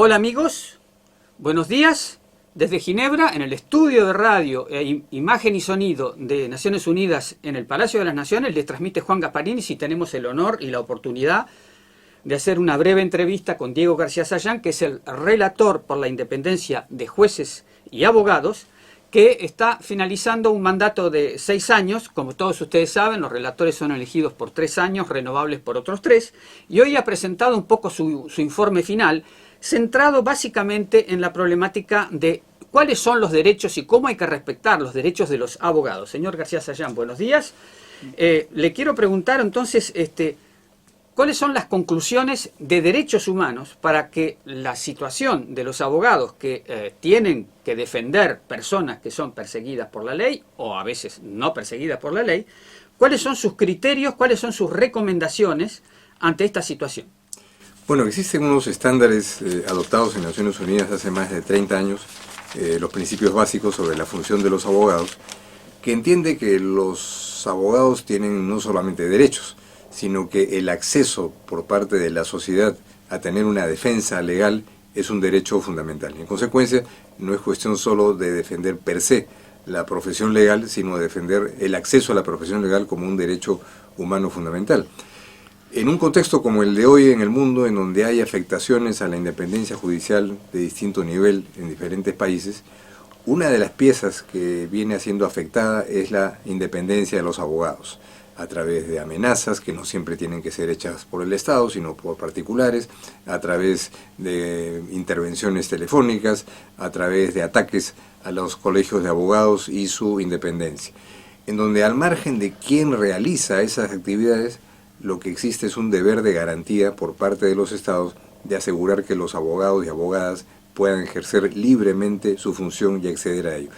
Hola amigos, buenos días. Desde Ginebra, en el estudio de radio, imagen y sonido de Naciones Unidas en el Palacio de las Naciones, les transmite Juan Gasparini y tenemos el honor y la oportunidad de hacer una breve entrevista con Diego García Sayán, que es el relator por la independencia de jueces y abogados, que está finalizando un mandato de 6 años. Como todos ustedes saben, los relatores son elegidos por 3 años, renovables por otros 3, y hoy ha presentado un poco su informe final, centrado básicamente en la problemática de cuáles son los derechos y cómo hay que respetar los derechos de los abogados. Señor García Sayán, buenos días. Le quiero preguntar entonces, ¿cuáles son las conclusiones de derechos humanos para que la situación de los abogados que tienen que defender personas que son perseguidas por la ley, o a veces no perseguidas por la ley, cuáles son sus criterios, cuáles son sus recomendaciones ante esta situación? Bueno, existen unos estándares adoptados en Naciones Unidas hace más de 30 años, los principios básicos sobre la función de los abogados, que entiende que los abogados tienen no solamente derechos, sino que el acceso por parte de la sociedad a tener una defensa legal es un derecho fundamental. En consecuencia, no es cuestión solo de defender per se la profesión legal, sino de defender el acceso a la profesión legal como un derecho humano fundamental. En un contexto como el de hoy en el mundo, en donde hay afectaciones a la independencia judicial de distinto nivel en diferentes países, una de las piezas que viene siendo afectada es la independencia de los abogados, a través de amenazas que no siempre tienen que ser hechas por el Estado, sino por particulares, a través de intervenciones telefónicas, a través de ataques a los colegios de abogados y su independencia, en donde al margen de quién realiza esas actividades, lo que existe es un deber de garantía por parte de los estados de asegurar que los abogados y abogadas puedan ejercer libremente su función y acceder a ello.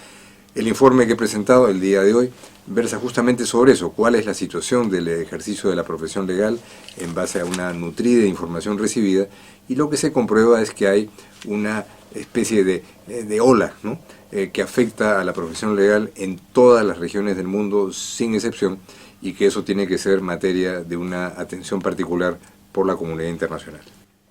El informe que he presentado el día de hoy versa justamente sobre eso, cuál es la situación del ejercicio de la profesión legal en base a una nutrida información recibida, y lo que se comprueba es que hay una especie de ola, ¿no? Que afecta a la profesión legal en todas las regiones del mundo sin excepción, y que eso tiene que ser materia de una atención particular por la comunidad internacional.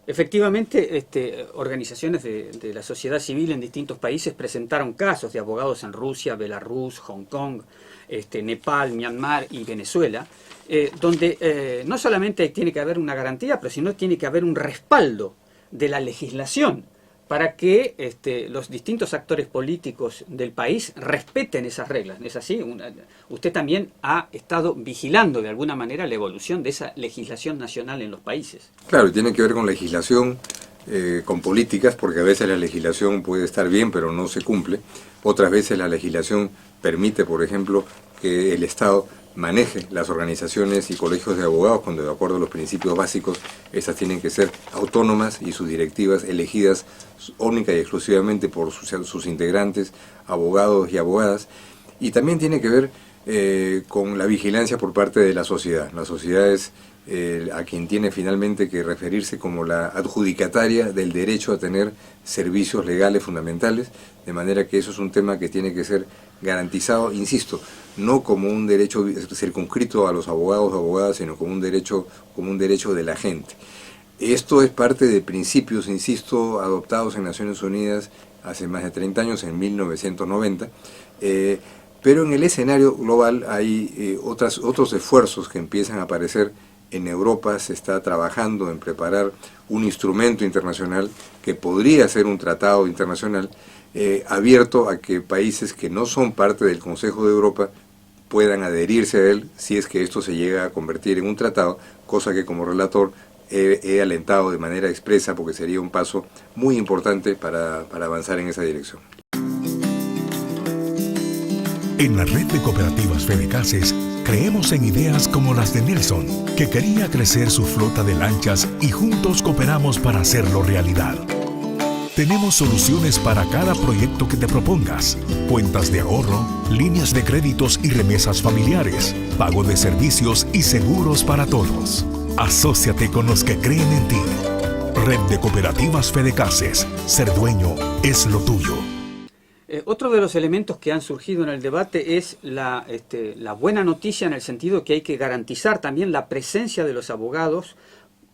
Efectivamente, organizaciones de la sociedad civil en distintos países presentaron casos de abogados en Rusia, Belarus, Hong Kong, Nepal, Myanmar y Venezuela, donde no solamente tiene que haber una garantía, pero sino tiene que haber un respaldo de la legislación para que los distintos actores políticos del país respeten esas reglas. ¿No es así? Usted también ha estado vigilando de alguna manera la evolución de esa legislación nacional en los países. Claro, tiene que ver con legislación, con políticas, porque a veces la legislación puede estar bien, pero no se cumple. Otras veces la legislación permite, por ejemplo, que el Estado maneje las organizaciones y colegios de abogados cuando, de acuerdo a los principios básicos, estas tienen que ser autónomas y sus directivas elegidas única y exclusivamente por sus integrantes, abogados y abogadas. Y también tiene que ver con la vigilancia por parte de la sociedad. La sociedad es a quien tiene finalmente que referirse como la adjudicataria del derecho a tener servicios legales fundamentales, de manera que eso es un tema que tiene que ser garantizado, insisto, no como un derecho circunscrito a los abogados o abogadas, sino como un derecho de la gente. Esto es parte de principios, insisto, adoptados en Naciones Unidas hace más de 30 años, en 1990, pero en el escenario global hay otros esfuerzos que empiezan a aparecer. En Europa se está trabajando en preparar un instrumento internacional que podría ser un tratado internacional abierto a que países que no son parte del Consejo de Europa puedan adherirse a él si es que esto se llega a convertir en un tratado, cosa que como relator he alentado de manera expresa porque sería un paso muy importante para avanzar en esa dirección. En la red de cooperativas Fedecases creemos en ideas como las de Nelson, que quería crecer su flota de lanchas y juntos cooperamos para hacerlo realidad. Tenemos soluciones para cada proyecto que te propongas: cuentas de ahorro, líneas de créditos y remesas familiares, pago de servicios y seguros para todos. Asóciate con los que creen en ti. Red de Cooperativas Fedecases. Ser dueño es lo tuyo. Otro de los elementos que han surgido en el debate es la buena noticia, en el sentido que hay que garantizar también la presencia de los abogados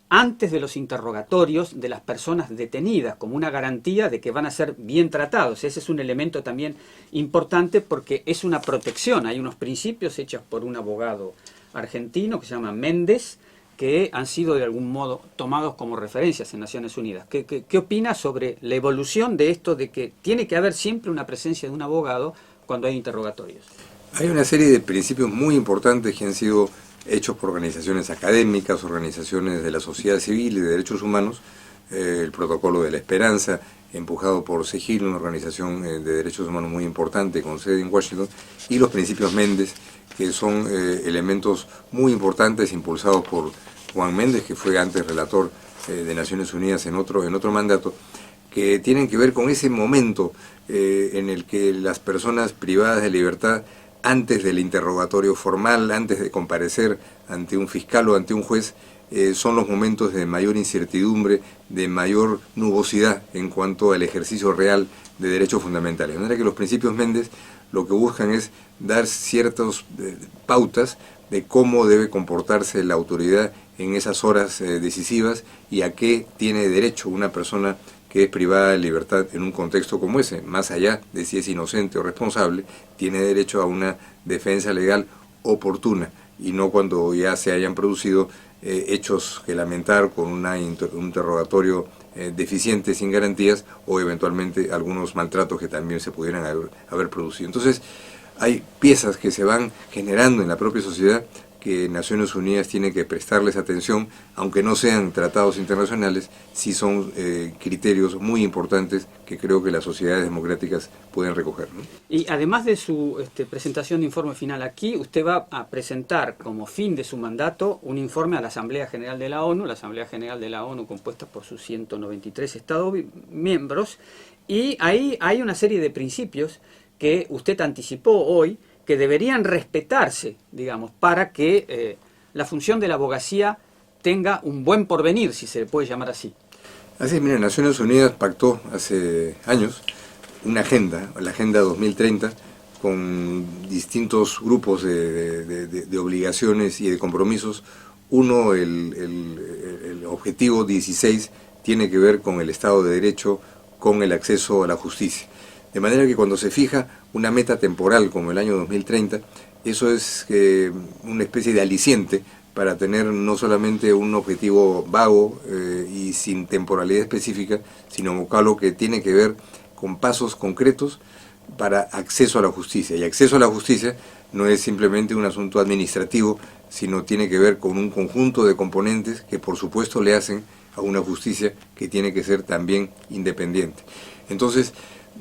antes de los interrogatorios de las personas detenidas, como una garantía de que van a ser bien tratados. Ese es un elemento también importante porque es una protección. Hay unos principios hechos por un abogado argentino que se llama Méndez, que han sido de algún modo tomados como referencias en Naciones Unidas. ¿Qué opina sobre la evolución de esto de que tiene que haber siempre una presencia de un abogado cuando hay interrogatorios? Hay una serie de principios muy importantes que han sido hechos por organizaciones académicas, organizaciones de la sociedad civil y de derechos humanos, el Protocolo de la Esperanza, empujado por CEGIL, una organización de derechos humanos muy importante con sede en Washington, y los principios Méndez, que son elementos muy importantes impulsados por Juan Méndez, que fue antes relator de Naciones Unidas en otro mandato, que tienen que ver con ese momento en el que las personas privadas de libertad, antes del interrogatorio formal, antes de comparecer ante un fiscal o ante un juez, son los momentos de mayor incertidumbre, de mayor nubosidad en cuanto al ejercicio real de derechos fundamentales. De manera que los principios Méndez lo que buscan es dar ciertas pautas de cómo debe comportarse la autoridad en esas horas decisivas y a qué tiene derecho una persona que es privada de libertad en un contexto como ese, más allá de si es inocente o responsable, tiene derecho a una defensa legal oportuna y no cuando ya se hayan producido hechos que lamentar con un interrogatorio deficiente, sin garantías, o eventualmente algunos maltratos que también se pudieran haber producido. Entonces, hay piezas que se van generando en la propia sociedad que Naciones Unidas tiene que prestarles atención, aunque no sean tratados internacionales, sí son criterios muy importantes que creo que las sociedades democráticas pueden recoger, ¿no? Y además de su presentación de informe final aquí, usted va a presentar como fin de su mandato un informe a la Asamblea General de la ONU compuesta por sus 193 Estados miembros, y ahí hay una serie de principios que usted anticipó hoy, que deberían respetarse, digamos, para que la función de la abogacía tenga un buen porvenir, si se le puede llamar así. Así es, mira, Naciones Unidas pactó hace años una agenda, la Agenda 2030, con distintos grupos de obligaciones y de compromisos. Uno, el objetivo 16, tiene que ver con el Estado de Derecho, con el acceso a la justicia. De manera que cuando se fija una meta temporal como el año 2030, eso es una especie de aliciente para tener no solamente un objetivo vago y sin temporalidad específica, sino algo que tiene que ver con pasos concretos para acceso a la justicia. Y acceso a la justicia no es simplemente un asunto administrativo, sino tiene que ver con un conjunto de componentes que por supuesto le hacen a una justicia que tiene que ser también independiente. Entonces,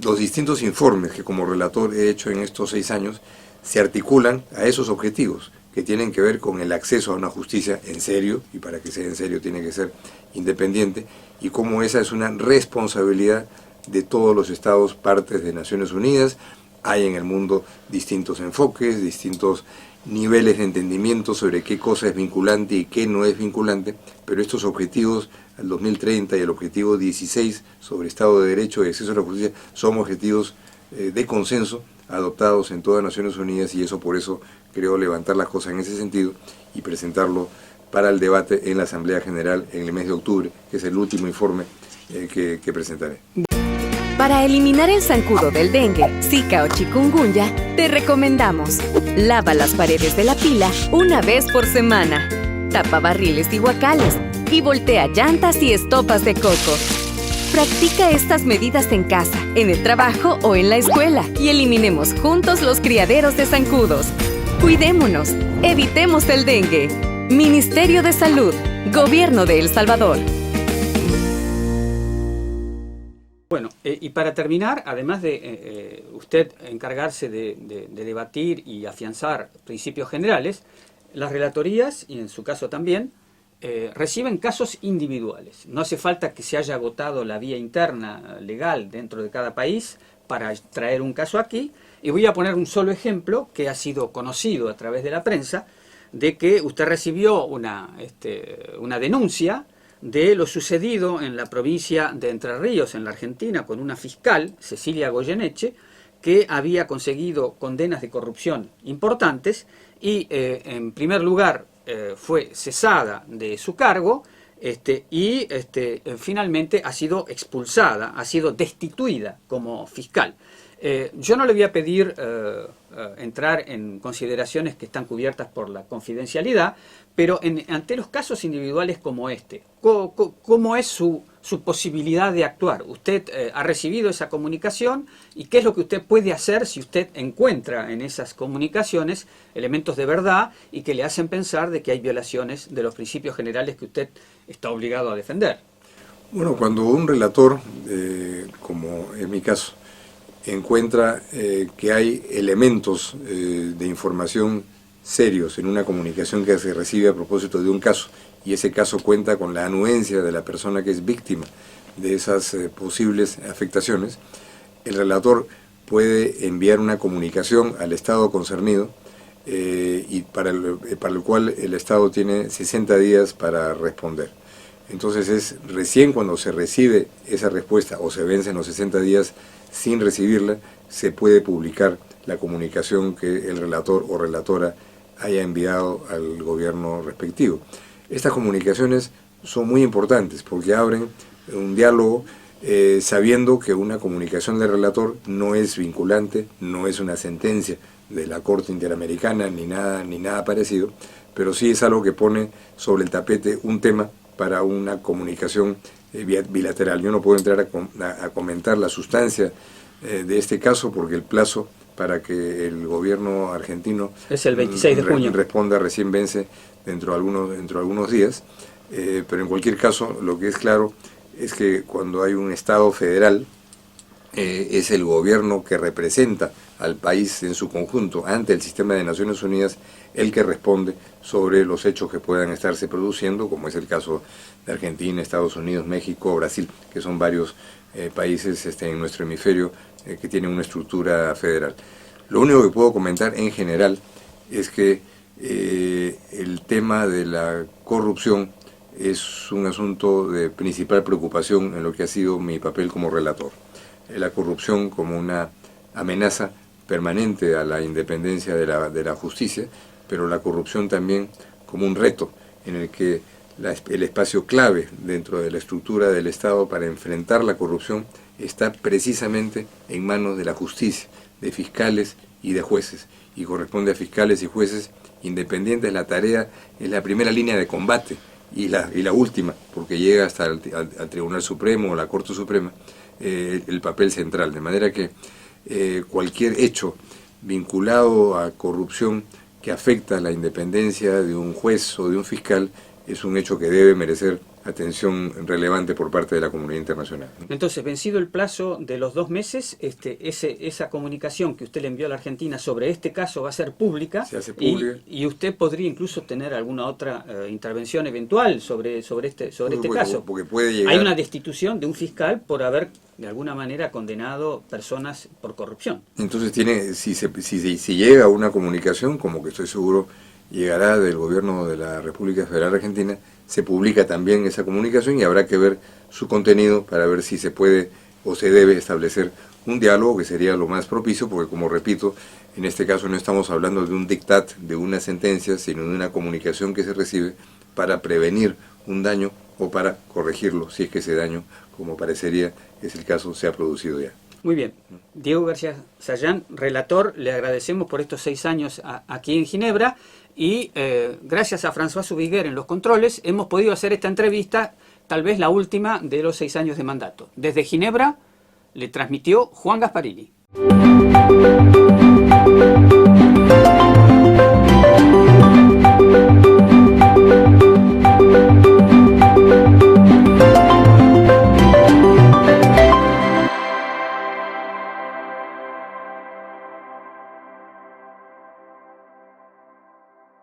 los distintos informes que como relator he hecho en estos 6 años se articulan a esos objetivos que tienen que ver con el acceso a una justicia en serio, y para que sea en serio tiene que ser independiente, y cómo esa es una responsabilidad de todos los estados partes de Naciones Unidas. Hay en el mundo distintos enfoques, distintos niveles de entendimiento sobre qué cosa es vinculante y qué no es vinculante, pero estos objetivos al 2030 y el objetivo 16 sobre Estado de Derecho y acceso a la justicia son objetivos de consenso adoptados en todas Naciones Unidas, y eso por eso creo levantar las cosas en ese sentido y presentarlo para el debate en la Asamblea General en el mes de octubre, que es el último informe que presentaré. Para eliminar el zancudo del dengue, zika o chikungunya, te recomendamos: lava las paredes de la pila una vez por semana, tapa barriles y guacales y voltea llantas y estopas de coco. Practica estas medidas en casa, en el trabajo o en la escuela y eliminemos juntos los criaderos de zancudos. Cuidémonos, evitemos el dengue. Ministerio de Salud, Gobierno de El Salvador. Bueno, y para terminar, además de usted encargarse de debatir y afianzar principios generales, las relatorías, y en su caso también, reciben casos individuales. No hace falta que se haya agotado la vía interna legal dentro de cada país para traer un caso aquí, y voy a poner un solo ejemplo que ha sido conocido a través de la prensa, de que usted recibió una denuncia de lo sucedido en la provincia de Entre Ríos, en la Argentina, con una fiscal, Cecilia Goyeneche, que había conseguido condenas de corrupción importantes y, en primer lugar, fue cesada de su cargo, finalmente ha sido expulsada, ha sido destituida como fiscal. Yo no le voy a pedir entrar en consideraciones que están cubiertas por la confidencialidad, pero ante los casos individuales como este, ¿cómo es su posibilidad de actuar? Usted ha recibido esa comunicación y ¿qué es lo que usted puede hacer si usted encuentra en esas comunicaciones elementos de verdad y que le hacen pensar de que hay violaciones de los principios generales que usted está obligado a defender? Bueno, cuando un relator, como en mi caso, encuentra que hay elementos de información serios en una comunicación que se recibe a propósito de un caso, y ese caso cuenta con la anuencia de la persona que es víctima de esas posibles afectaciones, el relator puede enviar una comunicación al Estado concernido y para el cual el Estado tiene 60 días para responder. Entonces es recién cuando se recibe esa respuesta o se vencen los 60 días sin recibirla, se puede publicar la comunicación que el relator o relatora haya enviado al gobierno respectivo. Estas comunicaciones son muy importantes porque abren un diálogo sabiendo que una comunicación del relator no es vinculante, no es una sentencia de la Corte Interamericana ni nada parecido, pero sí es algo que pone sobre el tapete un tema para una comunicación bilateral. Yo no puedo entrar a comentar la sustancia de este caso porque el plazo para que el gobierno argentino es el 26 de junio. Responda recién vence dentro de algunos días, pero en cualquier caso lo que es claro es que cuando hay un Estado federal es el gobierno que representa al país en su conjunto ante el sistema de Naciones Unidas el que responde sobre los hechos que puedan estarse produciendo, como es el caso de Argentina, Estados Unidos, México, Brasil, que son varios países en nuestro hemisferio que tienen una estructura federal. Lo único que puedo comentar en general es que el tema de la corrupción es un asunto de principal preocupación en lo que ha sido mi papel como relator. La corrupción como una amenaza permanente a la independencia de la justicia, pero la corrupción también como un reto en el que el espacio clave dentro de la estructura del Estado para enfrentar la corrupción está precisamente en manos de la justicia, de fiscales y de jueces, y corresponde a fiscales y jueces independientes. La tarea es la primera línea de combate y la última, porque llega hasta al Tribunal Supremo o la Corte Suprema, el papel central, de manera que cualquier hecho vinculado a corrupción que afecta a la independencia de un juez o de un fiscal es un hecho que debe merecer atención relevante por parte de la comunidad internacional. Entonces, vencido el plazo de los 2 meses, esa comunicación que usted le envió a la Argentina sobre este caso va a ser pública. Se hace pública. Y usted podría incluso tener alguna otra intervención eventual sobre este caso. Porque puede llegar... Hay una destitución de un fiscal por haber de alguna manera condenado personas por corrupción. Entonces si llega una comunicación, como que estoy seguro llegará del gobierno de la República Federal Argentina, se publica también esa comunicación y habrá que ver su contenido para ver si se puede o se debe establecer un diálogo que sería lo más propicio, porque como repito, en este caso no estamos hablando de un dictat, de una sentencia, sino de una comunicación que se recibe para prevenir un daño o para corregirlo, si es que ese daño, como parecería es el caso, se ha producido ya. Muy bien. Diego García Sayán, relator, le agradecemos por estos 6 años aquí en Ginebra y gracias a François Subiguer en los controles hemos podido hacer esta entrevista, tal vez la última de los 6 años de mandato. Desde Ginebra le transmitió Juan Gasparini.